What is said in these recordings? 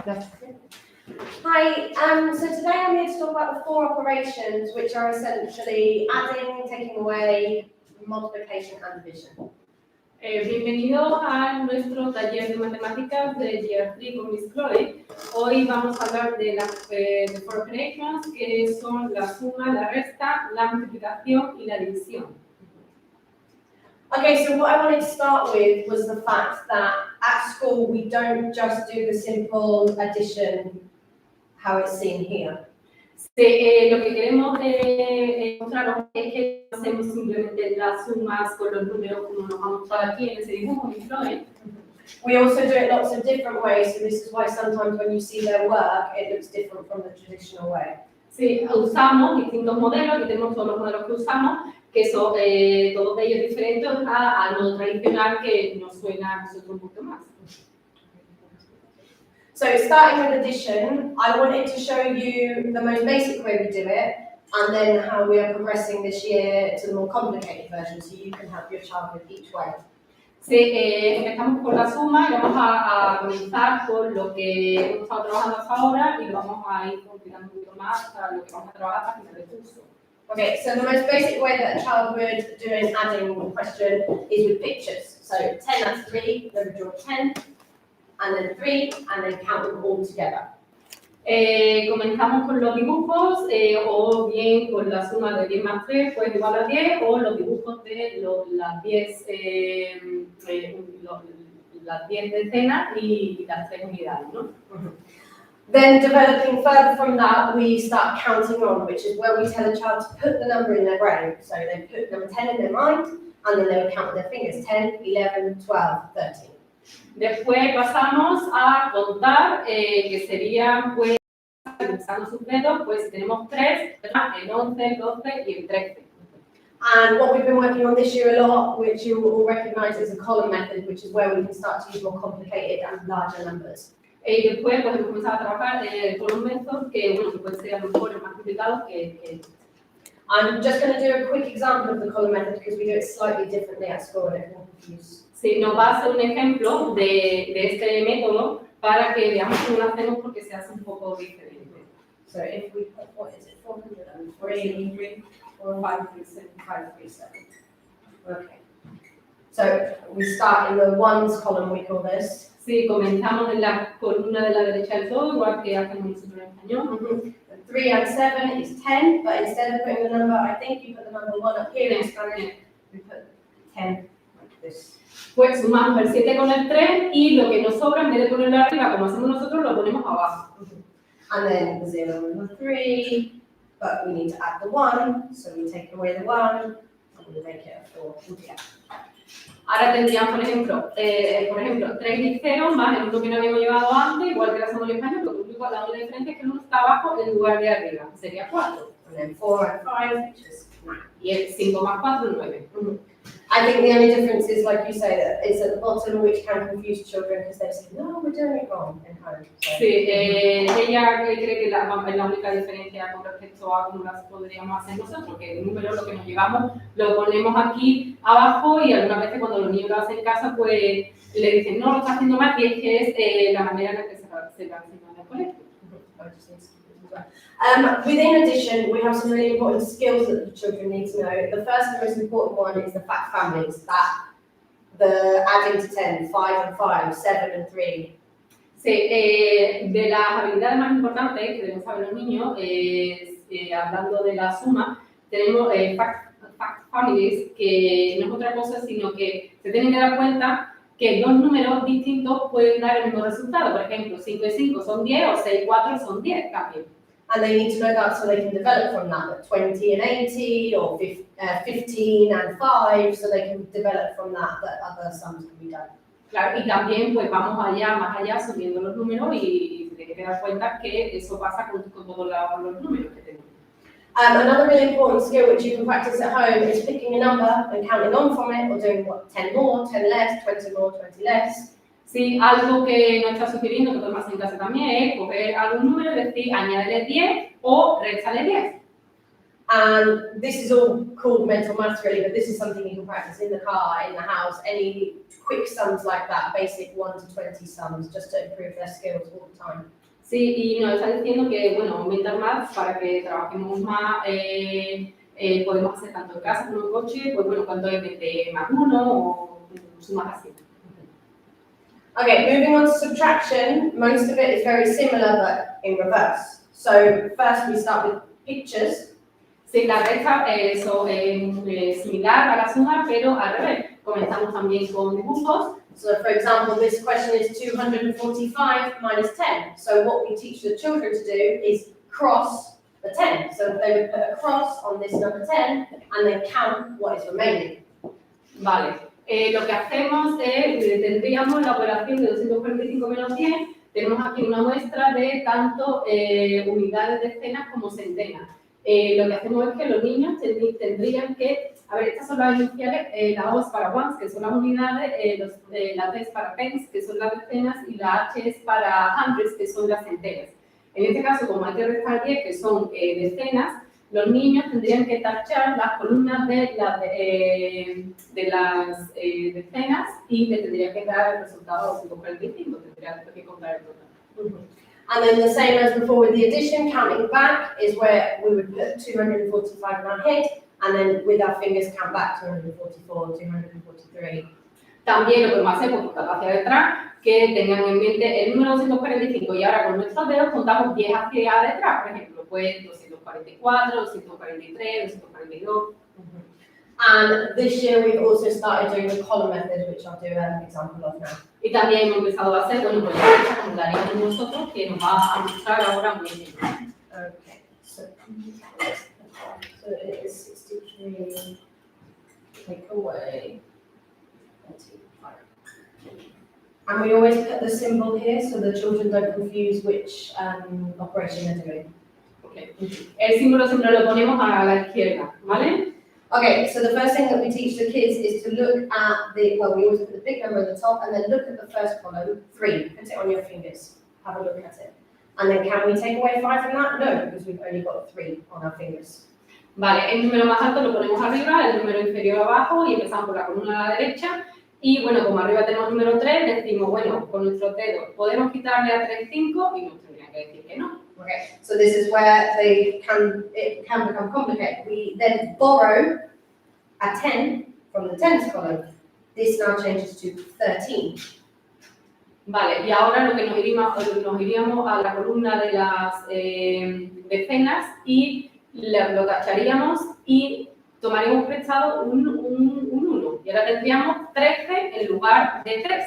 Hi, so today I'm here to talk about the 4 operations, which are essentially adding, taking away, multiplication and division. Bienvenido a nuestro taller de matemáticas de Year 3 con Miss Chloe. Hoy vamos a hablar de las de 4 operations, que son la suma, la resta, la multiplicación y la división. Okay, so what I wanted to start with was the fact that at school we don't just do the simple addition, how it's seen here. Lo que queremos mostraros es que no hacemos simplemente las sumas con los números como nos ha mostrado aquí en ese dibujo, Miss Chloe. We also do it lots of different ways, so this is why sometimes when you see their work, it looks different from the traditional way. Sí, usamos distintos modelos y tenemos todos los modelos que usamos, que son todos ellos diferentes al modo tradicional que nos suena a nosotros un poquito más. So starting with addition, I wanted to show you the most basic way we do it, and then how we are progressing this year to the more complicated version, so you can help your child with each way. Sí, empezamos con la suma y vamos a comenzar con lo que hemos estado trabajando hasta ahora y lo vamos a ir complicando un poquito más hasta lo que vamos a trabajar hasta final de curso. Okay, so the most basic way that a child would do an adding question is with pictures. So 10, that's 3, then we draw 10, and then 3, and then count them all together. Comenzamos con los dibujos, o bien con la suma de 10 más 3, pues igual a 10, o los dibujos de las 10 decenas y las 3 unidades, ¿no? Then developing further from that, we start counting on, which is where we tell a child to put the number in their brain. So they put number 10 in their mind, and then they would count with their fingers, 10, 11, 12, 13. Después pasamos a contar, que serían, pues, usando sus dedos, pues tenemos 3, el 11, el 12 y el 13. And what we've been working on this year a lot, which you will all recognize as a column method, which is where we can start to use more complicated and larger numbers. Y después, pues, hemos comenzado a trabajar en el column method, que, bueno, que puede ser a lo mejor más complicado que I'm just going to do a quick example of the column method because we do it slightly differently at school and it can confuse. Sí, nos va a hacer un ejemplo de este método para que veamos cómo lo hacemos porque se hace un poco diferente. So if we put, what is it, 403, 537. Okay. So we start in the ones column, we call this. Sí, comenzamos en la columna de la derecha del todo, igual que hacemos nosotros en español. 3 and 7 is 10, but instead of putting the number, I think you put the number 1 up here in Spanish, we put 10 like this. Pues sumamos el 7 con el 3 y lo que nos sobra, en vez de ponerlo arriba, como hacemos nosotros, lo ponemos abajo. And then the 0 and the 3, but we need to add the 1, so we take away the 1, and we make it a 4 altogether. Ahora tendríamos, por ejemplo, 3 y 0 más el 1 que no habíamos llevado antes, igual que lo hacemos en español, lo único, la única diferencia es que el 1 está abajo en lugar de arriba, sería 4. And then 4 and 5, which is 9. Y el 5 más 4 es 9. I think the only difference is, like you say, that it's at the bottom, which can confuse children because they say, no, we're doing it wrong in home. So. Sí, ella cree que es la única diferencia con respecto a cómo las podríamos hacer nosotros, que el número, lo que nos llevamos, lo ponemos aquí abajo y algunas veces cuando los niños lo hacen en casa, pues le dicen, no, lo está haciendo mal, y es que es la manera en la que se va enseñando en el colegio. Within addition, we have some really important skills that the children need to know. The first and most important one is the fact families, that the adding to 10, 5 and 5, 7 and 3. Sí, de las habilidades más importantes que deben saber los niños, hablando de la suma, tenemos fact families, que no es otra cosa, sino que se tienen que dar cuenta que dos números distintos pueden dar el mismo resultado. Por ejemplo, 5 y 5 son 10 o 6 y 4 son 10 también. And they need to know that so they can develop from that, 20 and 80 or 15 and 5, so they can develop from that other sums can be done. Claro, y también pues vamos más allá subiendo los números y se tiene que dar cuenta que eso pasa con todos los números que tenemos. Another really important skill which you can practice at home is picking a number and counting on from it, or doing 10 more, 10 less, 20 more, 20 less. Sí, algo que nos está sugiriendo que podemos hacer en casa también es coger algún número y decir añádele 10 o réstale 10. And this is all called mental maths really, but this is something you can practice in the car, in the house, any quick sums like that, basic 1 to 20 sums, just to improve their skills all the time. Sí, y nos está diciendo que, bueno, Mental Maths para que trabajemos más, podemos hacer tanto en casa como en coche, pues bueno, cuando es 20 más 1 o sumas así. Okay, moving on to subtraction, most of it is very similar but in reverse. So first we start with pictures. Sí, la resta es similar a la suma, pero al revés. Comenzamos también con dibujos. So for example, this question is 245 minus 10. So what we teach the children to do is cross the 10. So they would put a cross on this number 10 and then count what is remaining. Vale. Lo que hacemos es, tendríamos la operación de 245 menos 10. Tenemos aquí una muestra de tanto unidades, decenas como centenas. Lo que hacemos es que los niños tendrían que, a ver, estas son las iniciales, la O es para ones, que son las unidades, la T es para tens, que son las decenas, y la H es para hundreds, que son las centenas. En este caso, como hay que restar 10, que son decenas, los niños tendrían que tachar las columnas de las decenas y le tendrían que dar el resultado de 245, tendrían que contar el total. And then the same as before with the addition, counting back is where we would put 245 in our head, and then with our fingers count back 244, 243. También lo podemos hacer con hacia detrás, que tengan en mente el número 245 y ahora con nuestros dedos contamos 10 hacia detrás, por ejemplo, pues 244, 243, 242. And this year we've also started doing the column method, which I'll do an example of now. Y también hemos empezado a hacer, bueno, pues la como la haríamos nosotros, que nos va a mostrar ahora muy bien. Okay, so it is 63, take away 25. And we always put the symbol here so the children don't confuse which operation they're doing. Okay. El símbolo siempre lo ponemos a la izquierda, ¿vale? Okay, so the first thing that we teach the kids is to look at we always put the big number at the top and then look at the first column, 3, put it on your fingers, have a look at it. And then can we take away 5 from that? No, because we've only got 3 on our fingers. Vale, el número más alto lo ponemos arriba, el número inferior abajo y empezamos por la columna a la derecha. Y bueno, como arriba tenemos el número 3, decimos, bueno, con nuestros dedos podemos quitarle a 3, 5 y nos tendrían que decir que no. Okay, so this is where it can become complicated. We then borrow a 10 from the tens column. This now changes to 13. Vale, y ahora lo que nos iríamos a la columna de las decenas y lo tacharíamos y tomaríamos prestado un 1. Y ahora tendríamos 13 en lugar de 3.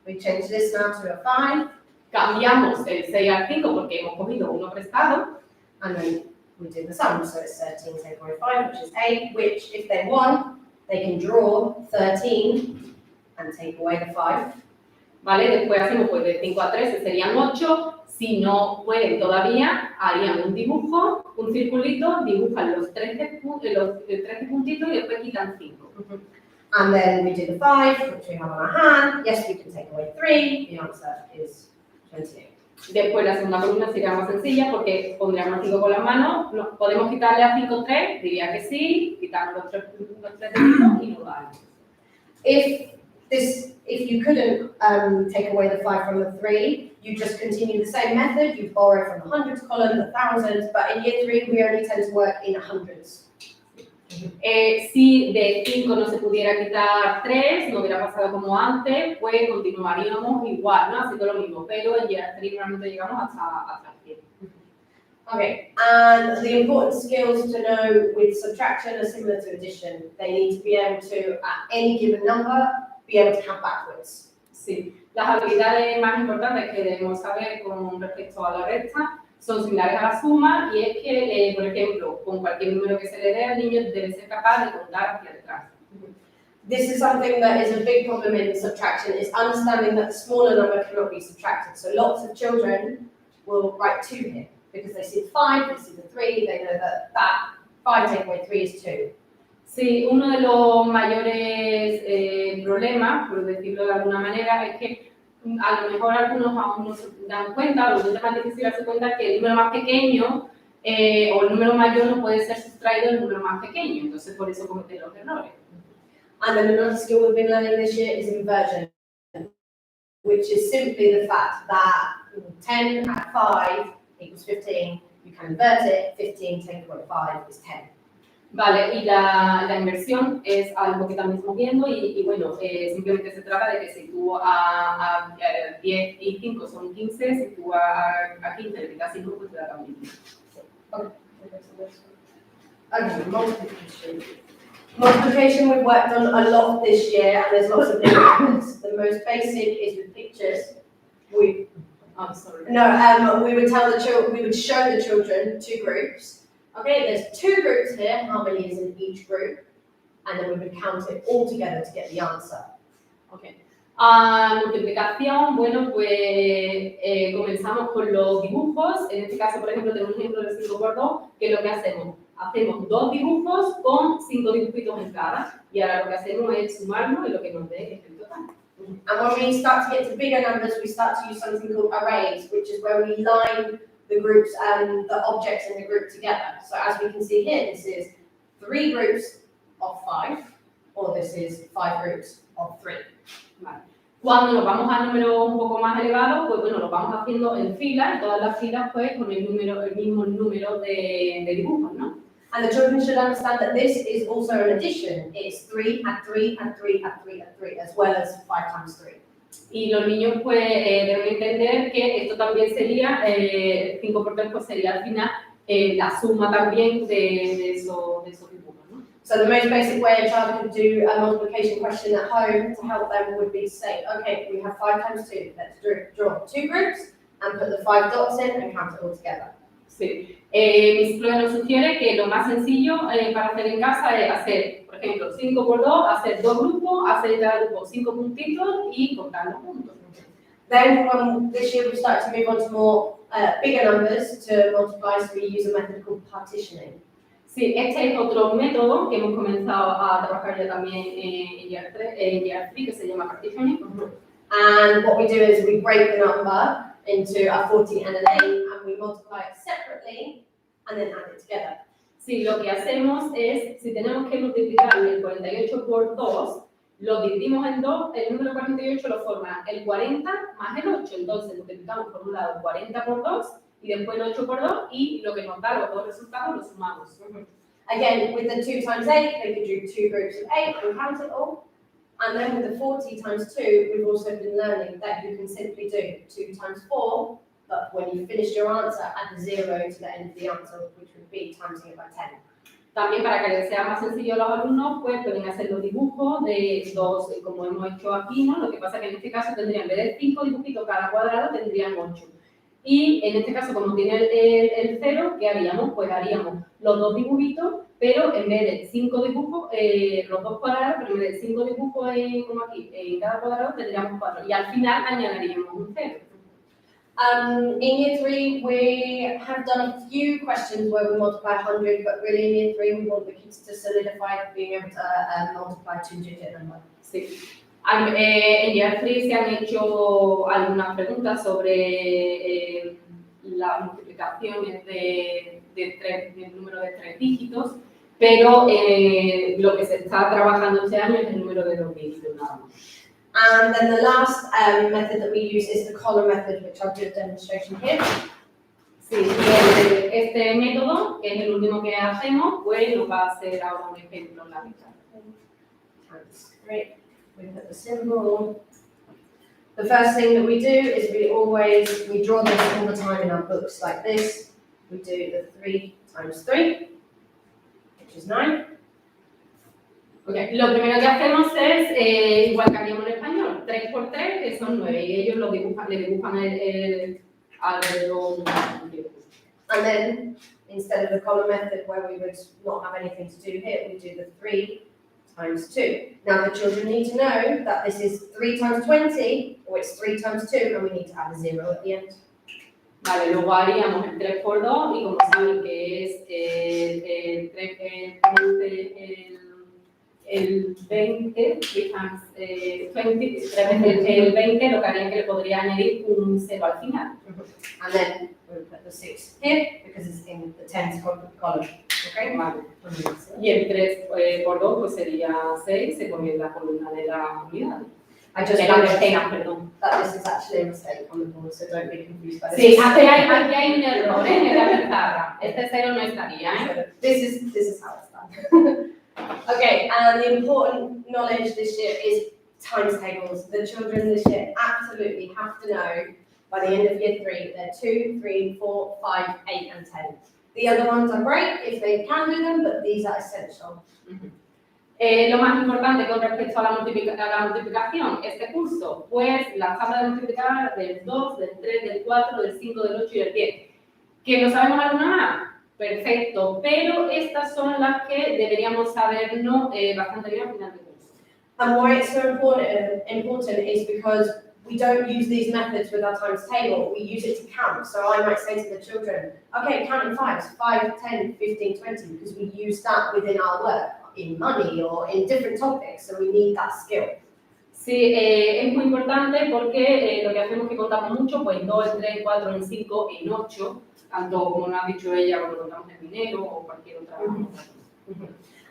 We change this now to a 5. Cambiamos el 6 al 5 porque hemos cogido 1 prestado. And then we do the sum, so it's 13 take away 5, which is 8, which if they want, they can draw 13 and take away the 5. Vale, después hacemos pues de 5 a 13 serían 8, si no pueden todavía, harían un dibujo, un circulito, dibujan los 13 puntitos y después quitan 5. And then we do the 5, which we have on our hand. Yes, we can take away 3, the answer is 28. Después la segunda columna sería más sencilla porque pondríamos 5 con las manos, podemos quitarle a 5 3, diría que sí, quitamos los 3 deditos y nos da. If you couldn't take away the 5 from the 3, you just continue the same method, you borrow from the hundreds column, the thousands, but in year 3 we only tend to work in hundreds. Si de 5 no se pudiera quitar 3, no hubiera pasado como antes, pues continuaríamos igual, ¿no? Haciendo lo mismo, pero en year 3 realmente llegamos hasta el 100. Okay, and the important skills to know with subtraction are similar to addition. They need to be able to, at any given number, be able to count backwards. Sí, las habilidades más importantes que debemos saber con respecto a la resta son similares a la suma y es que, por ejemplo, con cualquier número que se le dé al niño debe ser capaz de contar hacia detrás. This is something that is a big problem in subtraction, is understanding that the smaller number cannot be subtracted. So lots of children will write 2 here because they see the 5, they see the 3, they know that 5 take away 3 is 2. Sí, uno de los mayores problemas, por decirlo de alguna manera, es que a lo mejor algunos aún no se dan cuenta, o es más difícil darse cuenta que el número más pequeño o el número mayor no puede ser sustraído del número más pequeño, entonces por eso cometen los errores. And then another skill we've been learning this year is inversion, which is simply the fact that 10 at 5 equals 15. You can invert it, 15 taken by 5 is 10. Vale, y la inversión es algo que estamos viendo y bueno, simplemente se trata de que si tú a 10 y 5 son 15, si tú a 15 le quitas 5, pues te da también 15. Okay, multiplication. Multiplication we've worked on a lot this year, and there's lots of different methods. The most basic is with pictures. We would show the children two groups. Okay, there's two groups here, how many is in each group, and then we would count it all together to get the answer. Okay. Multiplicación, bueno, pues comenzamos con los dibujos. En este caso, por ejemplo, tenemos un ejemplo de 5 por 2, que es lo que hacemos. Hacemos 2 dibujos con 5 dibujitos en cada, y ahora lo que hacemos es sumarlo y lo que nos dé es el total. And when we start to get to bigger numbers, we start to use something called arrays, which is where we line the groups and the objects in the group together. So as we can see here, this is 3 groups of 5, or this is 5 groups of 3. Vale. Cuando nos vamos a números un poco más elevados, pues bueno, lo vamos haciendo en filas, y todas las filas pues con el mismo número de dibujos, ¿no? And the children should understand that this is also an addition. It's 3 and 3 and 3 and 3 and 3, as well as 5 times 3. Y los niños pues deben entender que esto también sería, 5 por 3 pues sería al final la suma también de esos dibujos, ¿no? So the most basic way a child could do a multiplication question at home to help them would be to say, okay, we have 5 times 2. Let's draw 2 groups and put the 5 dots in and count it all together. Sí. Mi psicóloga nos sugiere que lo más sencillo para hacer en casa es hacer, por ejemplo, 5 por 2, hacer 2 grupos, hacer cada grupo 5 puntitos y contarlos juntos. Then this year we start to move on to more bigger numbers to multiply, so we use a method called partitioning. Sí, este es otro método que hemos comenzado a trabajar ya también en Year 3, que se llama partitioning. And what we do is we break the number into a 40 and an 8, and we multiply it separately and then add it together. Sí, lo que hacemos es, si tenemos que multiplicar el 48 por 2, lo dividimos en 2, el número 48 lo forma el 40 más el 8, entonces multiplicamos por un lado 40 por 2 y después el 8 por 2 y lo que nos da los dos resultados los sumamos. Again, with the 2 times 8, they could do 2 groups of 8 and count it all. And then with the 40 times 2, we've also been learning that you can simply do 2 times 4, but when you finish your answer, add the 0 to the end of the answer, which would be timesing it by 10. También para que les sea más sencillo a los alumnos, pues pueden hacer los dibujos de 2, como hemos hecho aquí, ¿no? Lo que pasa es que en este caso tendrían, en vez de 5 dibujitos cada cuadrado, tendrían 8. Y en este caso, como tiene el 0, ¿qué haríamos? Pues haríamos los 2 dibujitos, pero en vez de 5 dibujos, los 2 cuadrados, pero en vez de 5 dibujos como aquí, en cada cuadrado tendríamos 4. Y al final añadiríamos un 0. In Year 3, we have done a few questions where we multiply 100, but really in Year 3, we want the kids to solidify being able to multiply 2-digit number. Sí. En Year 3 se han hecho algunas preguntas sobre las multiplicaciones del número de 3 dígitos, pero lo que se está trabajando este año es el número de 2 dígitos nada más. And then the last method that we use is the column method, which I'll do a demonstration here. Sí, este método, que es el último que hacemos, pues nos va a hacer ahora un ejemplo en la pizarra. That's great. We put the symbol. The first thing that we do is we draw this all the time in our books like this. We do the 3 times 3, which is 9. Okay. Lo primero que hacemos es, igual que haríamos en español, 3 por 3, que son 9, y ellos le dibujan alrededor. And then, instead of the column method where we would not have anything to do here, we do the 3 times 2. Now the children need to know that this is 3 times 20, or it's 3 times 2, and we need to add a 0 at the end. Vale, luego haríamos el 3 por 2, y como saben que es el 20 times 20, el 20 lo que haría es que le podría añadir un 0 al final. And then we put the the 6 here because it's in the tens column. Okay? Vale. Y el 3 por 2 pues sería 6, se pone en la columna de la unidad. I just De la realized decena, perdón. that this is actually a mistake on the board, so don't be confused by this. Sí, aquí hay un error en la pizarra. Este 0 no estaría, ¿eh? So this is how it's done. Okay, and the important knowledge this year is times tables. The children this year absolutely have to know by the end of year 3, they're 2, 3, 4, 5, 8, and 10. The other ones are great if they can do them, but these are essential. Lo más importante con respecto a la multiplicación, este curso, pues la tabla de multiplicar del 2, del 3, del 4, del 5, del 8 y del 10. ¿Que lo sabemos alguna más? Perfecto, pero estas son las que deberíamos sabernos bastante bien al final del curso. And why it's so important is because we don't use these methods with our times table, we use it to count. So I might say to the children, okay, count in fives, 5, 10, 15, 20, because we use that within our work, in money or in different topics, so we need that skill. Sí, es muy importante porque lo que hacemos es que contamos mucho, pues en 2, en 3, en 4, en 5, en 8, tanto como nos ha dicho ella cuando contamos el dinero o cualquier otra cosa.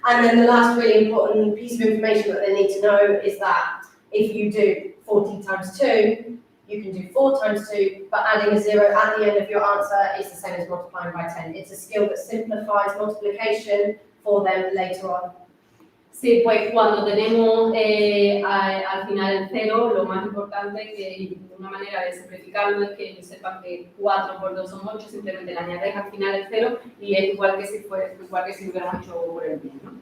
And then the last really important piece of information that they need to know is that if you do 40 times 2, you can do 4 times 2, but adding a 0 at the end of your answer is the same as multiplying by 10. It's a skill that simplifies multiplication for them later on. Sí, pues cuando tenemos al final el 0, lo más importante que una manera de simplificarlo es que ellos sepan que 4 por 2 son 8, simplemente le añades al final el 0 y es igual que si hubiéramos hecho por el bien, ¿no?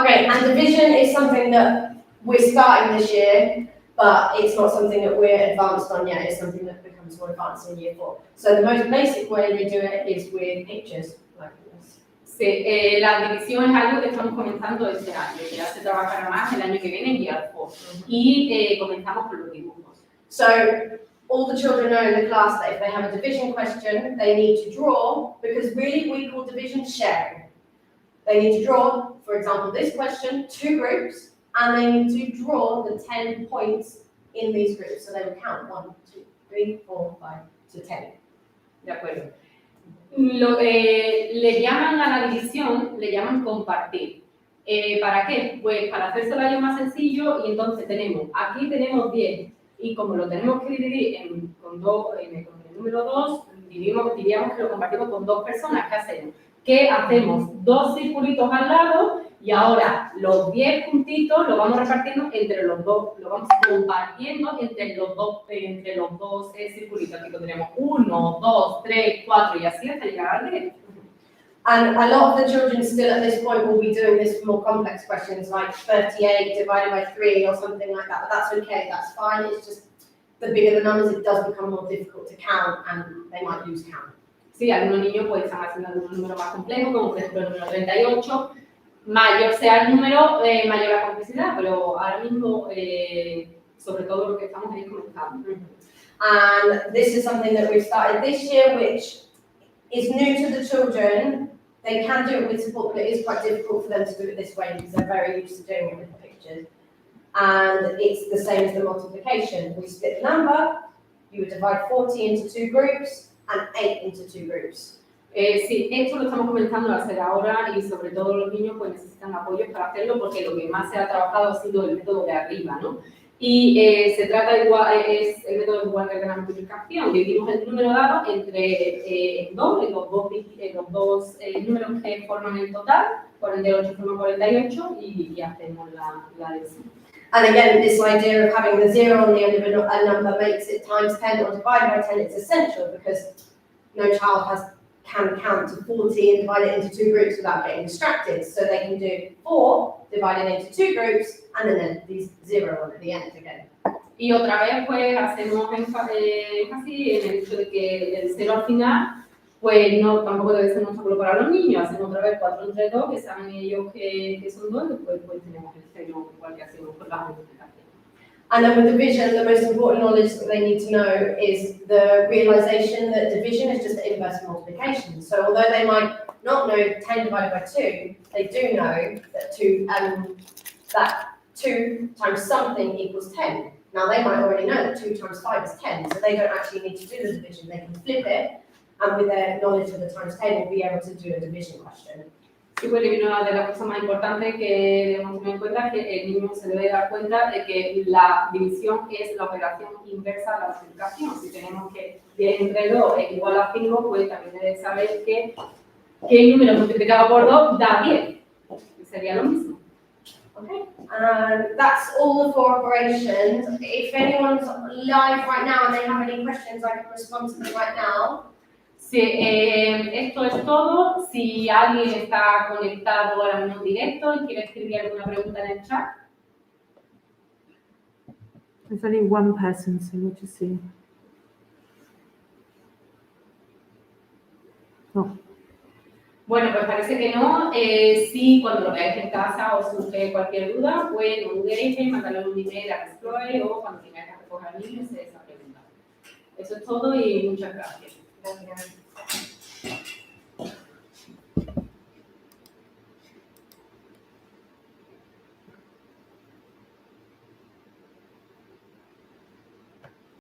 Okay, and division is something that we're starting this year, but it's not something that we're advanced on yet. It's something that becomes more advanced in year 4. So the most basic way we do it is with pictures like this. Sí, la división es algo que estamos comenzando este año, que ya se trabajará más el año que viene en Year 4. Y comenzamos con los dibujos. So all the children know in the class that if they have a division question, they need to draw, because really we call division sharing. They need to draw, for example, this question, 2 groups, and they need to draw the 10 points in these groups. So they will count 1, 2, 3, 4, 5 to 10. De acuerdo. Le llaman a la división, le llaman compartir. ¿Para qué? Pues para hacérselo a ellos más sencillo, y entonces aquí tenemos 10, y como lo tenemos que dividir con el número 2, diríamos que lo compartimos con 2 personas. ¿Qué hacemos? Que hacemos 2 circulitos al lado, y ahora los 10 puntitos los vamos repartiendo entre los dos, lo vamos compartiendo entre los dos circulitos. Aquí tendremos 1, 2, 3, 4 y así hasta llegar al 10. And a lot of the children still at this point will be doing this for more complex questions like 38 divided by 3 or something like that, but that's okay, that's fine. It's just the bigger the numbers, it does become more difficult to count and they might lose count. Sí, algunos niños pues están haciendo algún número más complejo, como por ejemplo el número 38. Mayor sea el número, mayor la complejidad, pero ahora mismo, sobre todo lo que estamos ahí comenzando. And this is something that we've started this year, which is new to the children. They can do it with support, but it is quite difficult for them to do it this way because they're very used to doing it with the pictures. And it's the same as the multiplication. We split the number, you would divide 40 into 2 groups, and 8 into 2 groups. Sí, esto lo estamos comenzando a hacer ahora y sobre todo los niños pues necesitan apoyo para hacerlo porque lo que más se ha trabajado ha sido el método de arriba, ¿no? Y se trata igual, es el método igual que la multiplicación. Dividimos el número dado entre los dos números que forman el total, 48 forman 48 y hacemos la división. And again, this idea of having the 0 on the end of a number makes it times 10 or divided by 10. It's essential because no child can count to 40 and divide it into 2 groups without getting distracted. So they can do 4 divided into 2 groups and then these 0 on at the end again. Y otra vez pues hacemos énfasis en el hecho de que el 0 al final pues tampoco debe ser un obstáculo para los niños. Hacemos otra vez 4 entre 2, que saben ellos que son 2, y después pues tenemos el 0 igual que hacemos con la multiplicación. And then with division, the most important knowledge that they need to know is the realization that division is just the inverse of multiplication. So although they might not know 10 divided by 2, they do know that 2 times something equals 10. Now they might already know that 2 times 5 is 10, so they don't actually need to do the division. They can flip it, and with their knowledge of the times table, be able to do a division question. Sí, bueno, y una de las cosas más importantes que debemos tener en cuenta es que el niño se debe dar cuenta de que la división es la operación inversa a la multiplicación. Si tenemos que 10 entre 2 es igual a 5, pues también debe saber que el número multiplicado por 2 da 10. Sería lo mismo. Okay, and that's all the 4 operations. If anyone's live right now and they have any questions, I can respond to them right now. Sí, esto es todo. Si alguien está conectado ahora mismo en directo y quiere escribir alguna pregunta en el chat. There's only one person, so we'll just see. No. Bueno, pues parece que no. Si cuando lo veáis en casa os surge cualquier duda, pues no dudéis en mandarle un email a Explore o cuando tengáis que recoger al niño se esa pregunta. Eso es todo y muchas gracias. Gracias.